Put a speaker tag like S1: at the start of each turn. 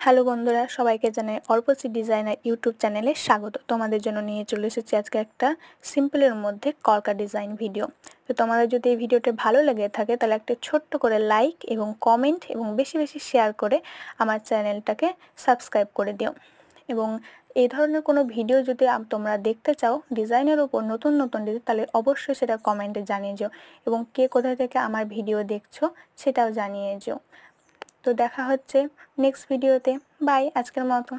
S1: Hello বন্ধুরা, সবাইকে জানাই অর্পসি ডিজাইনার ইউটিউব চ্যানেলে স্বাগত। তোমাদের জন্য নিয়ে চলে এসেছি আজকে একটা সিম্পলের মধ্যে কলকা ডিজাইন ভিডিও। তো তোমাদের যদি এই ভিডিওটা ভালো লেগে থাকে তাহলে একটা ছোট্ট করে লাইক এবং কমেন্ট এবং বেশি বেশি শেয়ার করে আমার চ্যানেলটাকে সাবস্ক্রাইব করে দিও। এবং এই ধরনের কোনো ভিডিও যদি তোমরা দেখতে চাও ডিজাইনের উপর নতুন নতুন ডিজাইন, তাহলে অবশ্যই সেটা কমেন্টে জানিয়ে যেও এবং কে কোথা থেকে আমার ভিডিও দেখছো সেটাও জানিয়ে যেও। তো দেখা হচ্ছে নেক্সট ভিডিওতে। বাই, আজকের মতো।